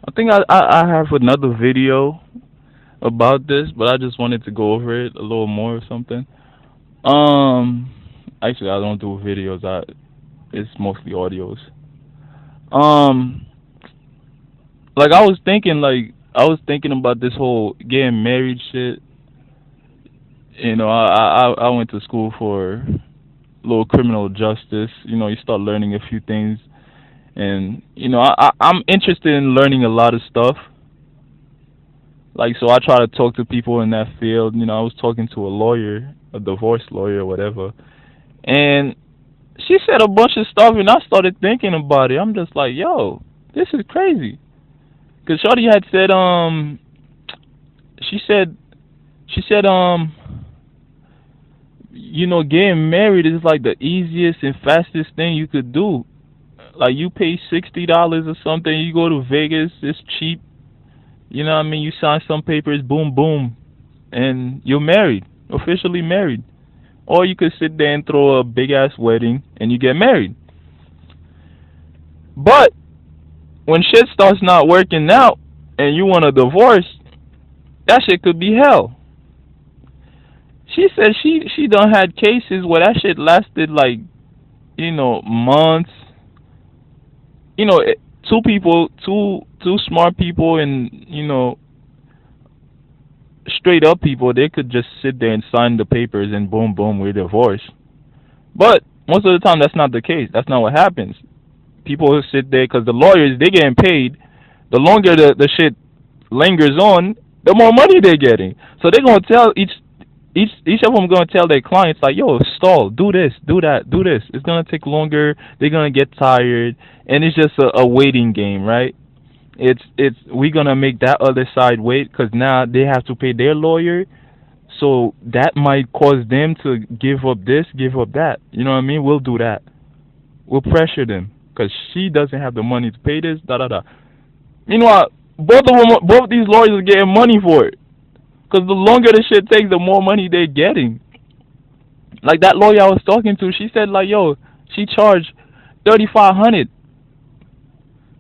I think I have another video about this, but I just wanted to go over it a little more or something. Um, Actually, I don't do videos. It's mostly audios. Um, like I was thinking about this whole getting married shit. You know, I went to school for little criminal justice. You know, you start learning a few things, and you know, I'm interested in learning a lot of stuff. Like, so I try to talk to people in that field. You know, I was talking to a lawyer, a divorce lawyer, or whatever, and she said a bunch of stuff, and I started thinking about it. I'm just like, yo, this is crazy. Cause Shorty had said, she said, she said, you know, getting married is like the easiest and fastest thing you could do. Like, you pay $60 or something, you go to Vegas, it's cheap. You know what I mean? You sign some papers, boom, boom, and you're married, officially married. Or you could sit there and throw a big ass wedding and you get married. But when shit starts not working out and you want a divorce, that shit could be hell. She said she done had cases where that shit lasted like, you know, months. You know, two people, two smart people, and you know, straight up people, they could just sit there and sign the papers and boom, boom, we're divorced. But most of the time, that's not the case. That's not what happens. People who sit there because the lawyers they getting paid. The longer the shit lingers on, the more money they're getting. So they're gonna tell each of them gonna tell their clients like, yo, stall, do this, do that, do this. It's gonna take longer. They're gonna get tired, and it's just a waiting game, right? It's we gonna make that other side wait because now they have to pay their lawyer, so that might cause them to give up this, give up that. You know what I mean? We'll do that. We'll pressure them because she doesn't have the money to pay this. Da da da. Meanwhile, both these lawyers are getting money for it. Because the longer the shit takes, the more money they're getting. Like that lawyer I was talking to, she said like, yo, she charged 3,500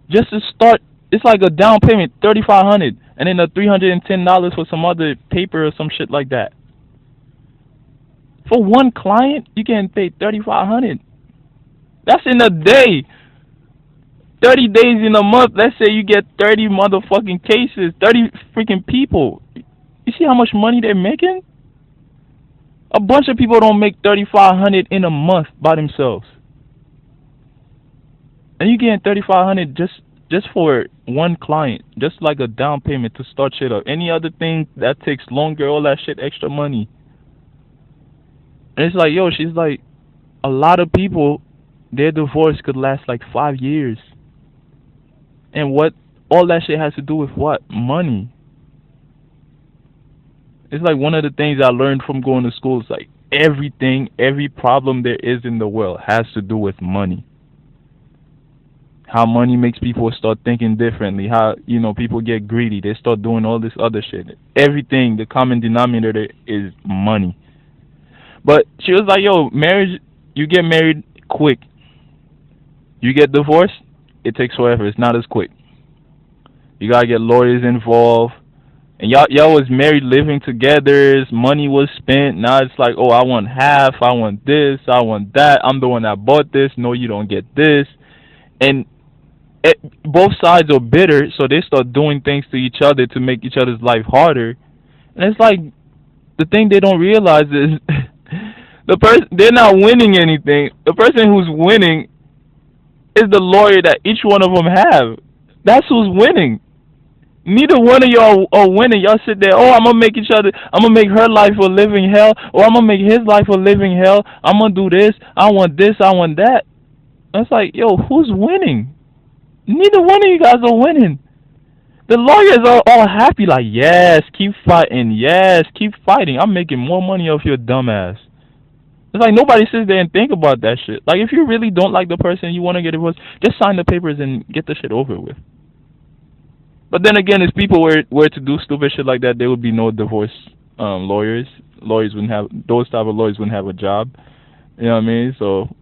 just to start. It's like a down payment, 3,500, and then the $310 for some other paper or some shit like that. For one client, you getting paid 3,500. That's in a day. 30 days in a month. Let's say you get 30 motherfucking cases, 30 freaking people. You see how much money they're making? A bunch of people don't make 3,500 in a month by themselves, and you getting 3,500 just for one client, just like a down payment to start shit up. Any other thing that takes longer, all that shit, extra money. And it's like, yo, she's like, a lot of people, their divorce could last like 5 years, and what all that shit has to do with what? Money. It's like one of the things I learned from going to school is like everything, every problem there is in the world has to do with money. How money makes people start thinking differently. How, you know, people get greedy. They start doing all this other shit. Everything, the common denominator there is money. But she was like, yo, marriage, you get married quick. You get divorced, it takes forever. It's not as quick. You gotta get lawyers involved. And y'all was married, living together. Money was spent. Now it's like, oh, I want half. I want this. I want that. I'm the one that bought this. No, you don't get this. And both sides are bitter, so they start doing things to each other to make each other's life harder. And it's like the thing they don't realize is the person they're not winning anything. The person who's winning is the lawyer that each one of them have. That's who's winning. Neither one of y'all are winning. Y'all sit there, oh, I'm gonna make each other, I'm gonna make her life a living hell, or I'm gonna make his life a living hell. I'm gonna do this, I want this, I want that. It's like, yo, who's winning? Neither one of you guys are winning. The lawyers are all happy, like, yes, keep fighting, yes, keep fighting. I'm making more money off your dumb ass. It's like nobody sits there and think about that shit. Like, if you really don't like the person you want to get divorced, just sign the papers and get the shit over with. But then again, if people were to do stupid shit like that, there would be no divorce lawyers. Lawyers wouldn't have those type of lawyers wouldn't have a job. You know what I mean? So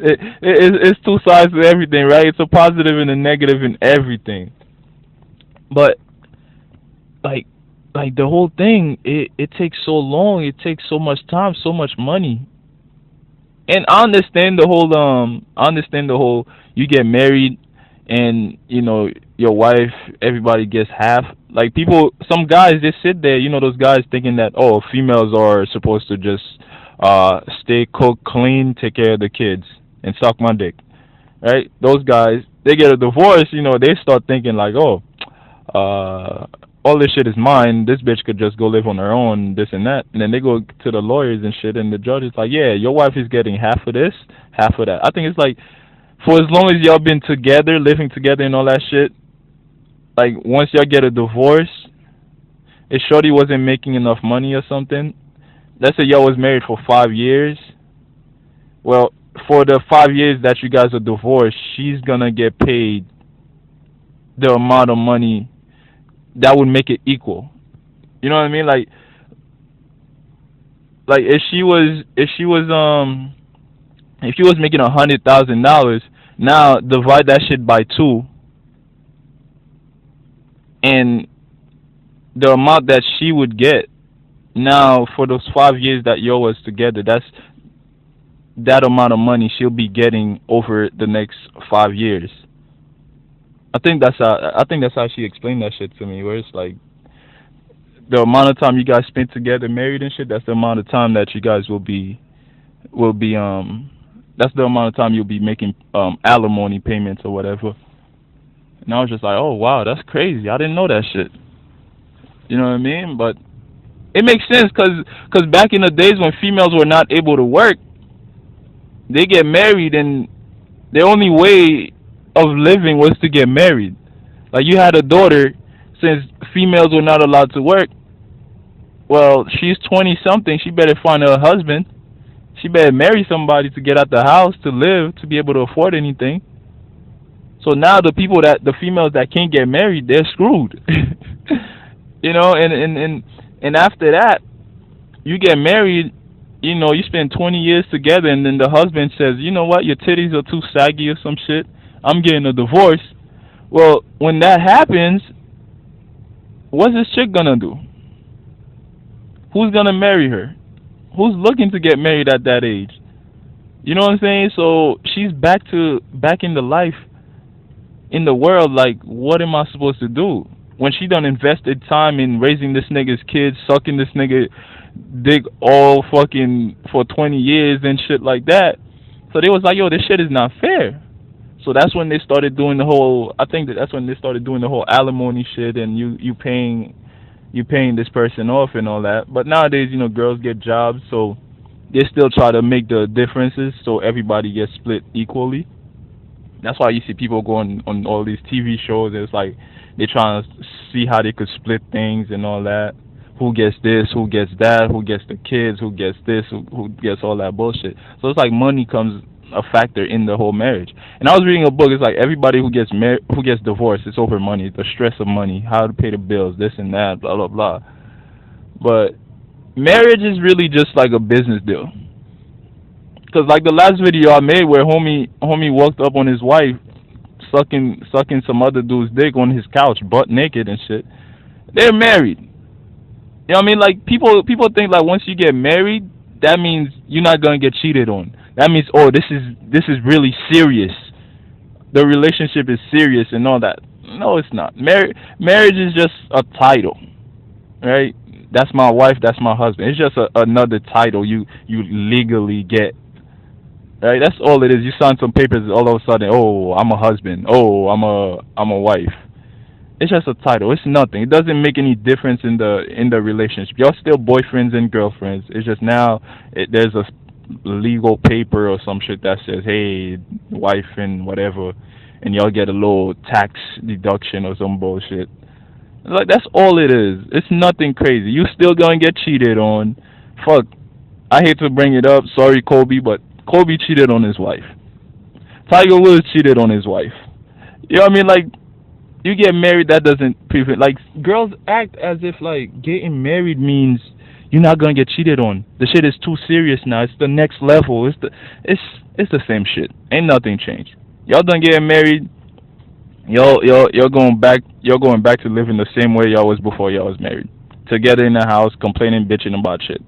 It's two sides to everything, right? It's a positive and a negative in everything. But like the whole thing, it takes so long, it takes so much time, so much money. And I understand the whole you get married and your wife, everybody gets half. Like people, some guys just sit there, those guys thinking that, oh, females are supposed to just stay, cook, clean, take care of the kids and suck my dick, right? Those guys, they get a divorce, they start thinking like, oh, all this shit is mine. This bitch could just go live on her own, this and that. And then they go to the lawyers and shit, and the judge is like, yeah, your wife is getting half of this, half of that. I think it's like, for as long as y'all been together, living together and all that shit, like once y'all get a divorce, if Shorty wasn't making enough money or something, let's say y'all was married for 5 years. Well, for the 5 years that you guys are divorced, she's gonna get paid the amount of money that would make it equal. You know what I mean? Like if she was making $100,000, now divide that shit by two, and the amount that she would get now for those 5 years that y'all was together, that's that amount of money she'll be getting over the next 5 years. I think that's how she explained that shit to me, where it's like the amount of time you guys spend together, married and shit, that's the amount of time that you guys will be that's the amount of time you'll be making alimony payments or whatever. And I was just like, oh wow, that's crazy. I didn't know that shit. You know what I mean? But it makes sense cause back in the days when females were not able to work, they get married, and the only way of living was to get married. Like you had a daughter, since females were not allowed to work. Well, she's 20 something. She better find her husband. She better marry somebody to get out the house, to live, to be able to afford anything. So now the females that can't get married, they're screwed. And after that, you get married. You spend 20 years together, and then the husband says, you know what, your titties are too saggy or some shit. I'm getting a divorce. Well, when that happens, what's this chick gonna do? Who's gonna marry her? Who's looking to get married at that age? You know what I'm saying? So she's back in the life, in the world. Like, what am I supposed to do when she done invested time in raising this nigga's kids, sucking this nigga dick all fucking for 20 years and shit like that? So they was like, yo, this shit is not fair. So that's when they started doing the whole. I think that's when they started doing the whole alimony shit, and you paying this person off and all that. But nowadays, girls get jobs, so they still try to make the differences so everybody gets split equally. That's why you see people going on all these TV shows. It's like they trying to see how they could split things and all that. Who gets this? Who gets that? Who gets the kids? Who gets this? Who gets all that bullshit? So it's like money comes a factor in the whole marriage. And I was reading a book. It's like everybody who gets divorced, it's over money, the stress of money, how to pay the bills, this and that, blah blah blah. But marriage is really just like a business deal. Cause like the last video I made where homie walked up on his wife, sucking some other dude's dick on his couch, butt naked and shit. They're married. You know what I mean? Like people think like once you get married, that means you're not gonna get cheated on. That means, oh, this is really serious. The relationship is serious and all that. No, it's not. Marriage is just a title, right? That's my wife. That's my husband. It's just another title you legally get, right? That's all it is. You sign some papers, all of a sudden, oh, I'm a husband. Oh, I'm a wife. It's just a title. It's nothing. It doesn't make any difference in the relationship. Y'all still boyfriends and girlfriends. It's just now there's a legal paper or some shit that says, hey, wife and whatever, and y'all get a little tax deduction or some bullshit. Like, that's all it is. It's nothing crazy. You still gonna get cheated on. Fuck. I hate to bring it up. Sorry, Kobe, but Kobe cheated on his wife. Tiger Woods cheated on his wife. You know what I mean? Like, you get married, that doesn't prevent. Like, girls act as if like getting married means you're not gonna get cheated on. The shit is too serious now. It's the next level. It's It's the same shit. Ain't nothing changed. Y'all done getting married. You're going back. You're going back to living the same way y'all was before y'all was married. Together in the house, complaining, bitching about shit.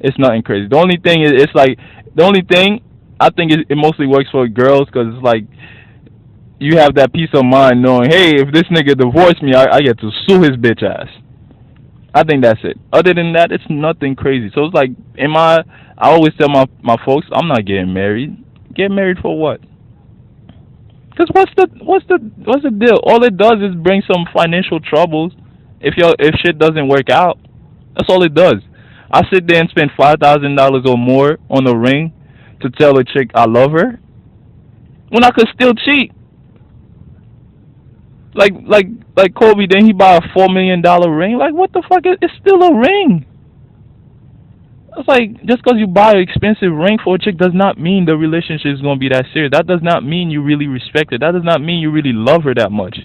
It's nothing crazy. The only thing is, it's like the only thing I think it mostly works for girls because it's like you have that peace of mind knowing, hey, if this nigga divorced me, I get to sue his bitch ass. I think that's it. Other than that, it's nothing crazy. So it's like, I always tell my folks, I'm not getting married. Get married for what? Because what's the deal? All it does is bring some financial troubles. If shit doesn't work out, that's all it does. I sit there and spend $5,000 or more on a ring to tell a chick I love her when I could still cheat. Like Kobe, then he buy a $4 million ring. Like what the fuck? It's still a ring. It's like just because you buy an expensive ring for a chick does not mean the relationship is gonna be that serious. That does not mean you really respect her. That does not mean you really love her that much.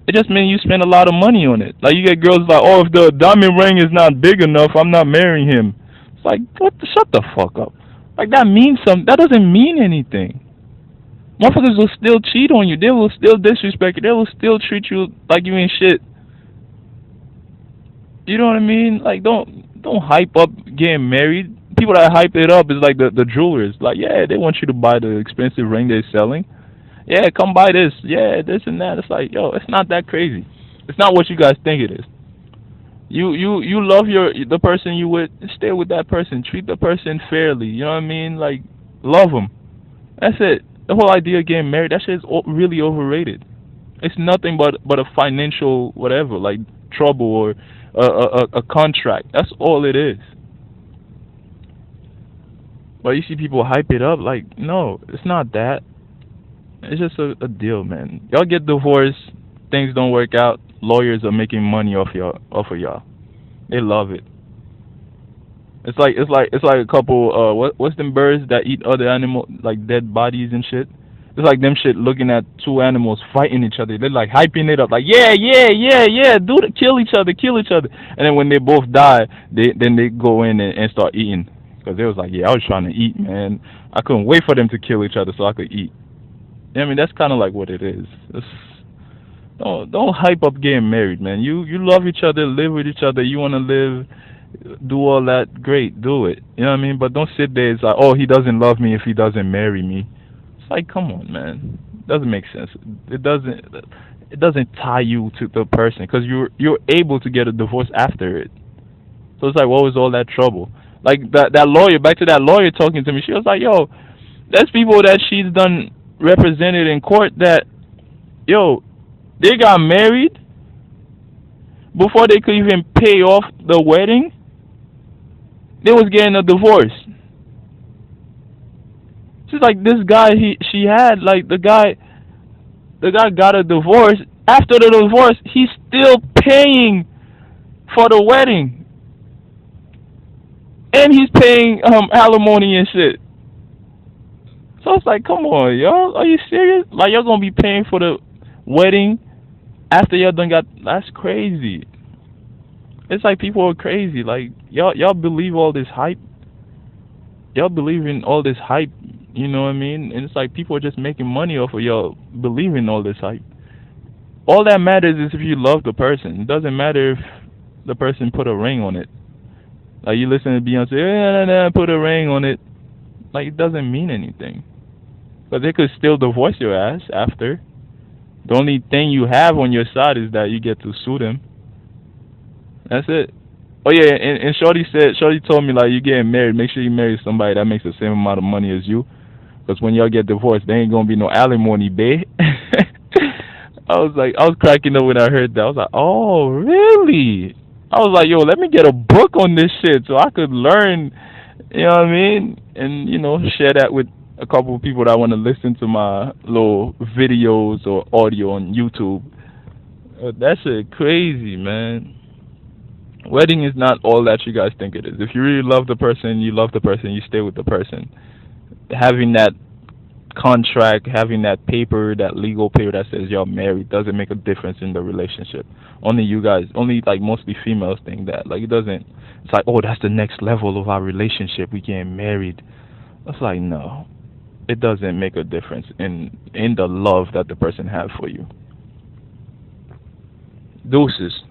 It just means you spend a lot of money on it. Like you get girls like, oh, if the diamond ring is not big enough, I'm not marrying him. It's like, shut the fuck up. Like that means something. That doesn't mean anything. Motherfuckers will still cheat on you. They will still disrespect you. They will still treat you like you ain't shit. You know what I mean? Like don't hype up getting married. People that hype it up is like the jewelers. Like yeah, they want you to buy the expensive ring they're selling. Yeah, come buy this. Yeah, this and that. It's like yo, it's not that crazy. It's not what you guys think it is. You love the person you with. Stay with that person. Treat the person fairly. You know what I mean? Like love them. That's it. The whole idea of getting married, that shit is really overrated. It's nothing but a financial whatever, like trouble or a contract. That's all it is. But you see people hype it up like, no, it's not that. It's just a deal, man. Y'all get divorced, things don't work out. Lawyers are making money off of y'all. They love it. It's like a couple what's them birds that eat other animals like dead bodies and shit. It's like them shit looking at two animals fighting each other. They're like hyping it up like yeah, kill each other, and then when they both die, they go in and start eating because they was like yeah I was trying to eat man. I couldn't wait for them to kill each other so I could eat. I mean that's kind of like what it is. Don't hype up getting married, man. You love each other, live with each other. You want to live, do all that, great, do it. You know what I mean? But don't sit there. It's like, oh, he doesn't love me if he doesn't marry me. It's like, come on, man. It doesn't make sense. It doesn't. It doesn't tie you to the person because you're able to get a divorce after it. So it's like, what was all that trouble? Like that lawyer. Back to that lawyer talking to me. She was like, yo, there's people that she's done represented in court that, yo, they got married before they could even pay off the wedding. They was getting a divorce. She's like this guy she had like the guy got a divorce. After the divorce, he's still paying for the wedding. And he's paying alimony and shit. So it's like, come on, y'all. Are you serious? Like y'all gonna be paying for the wedding after y'all done got that's crazy. It's like people are crazy. Like y'all believe all this hype. Y'all believe in all this hype, you know what I mean? And it's like people are just making money off of y'all believing all this hype. All that matters is if you love the person. It doesn't matter if the person put a ring on it. Like you listen to Beyonce, put a ring on it. Like it doesn't mean anything. But they could still divorce your ass after. The only thing you have on your side is that you get to sue them. That's it. Oh yeah, and Shorty told me like you getting married, make sure you marry somebody that makes the same amount of money as you. Because when y'all get divorced, there ain't gonna be no alimony, babe. I was cracking up when I heard that. I was like, oh really? I was like, yo, let me get a book on this shit so I could learn, you know what I mean? And, you know, share that with a couple of people that want to listen to my little videos or audio on YouTube. That shit crazy, man. Wedding is not all that you guys think it is. If you really love the person, you love the person, you stay with the person. Having that contract, having that paper, that legal paper that says y'all married doesn't make a difference in the relationship. Only you guys, only like mostly females think that. Like it doesn't, it's like, oh, that's the next level of our relationship. We getting married. It's like no, it doesn't make a difference in the love that the person has for you. Deuces.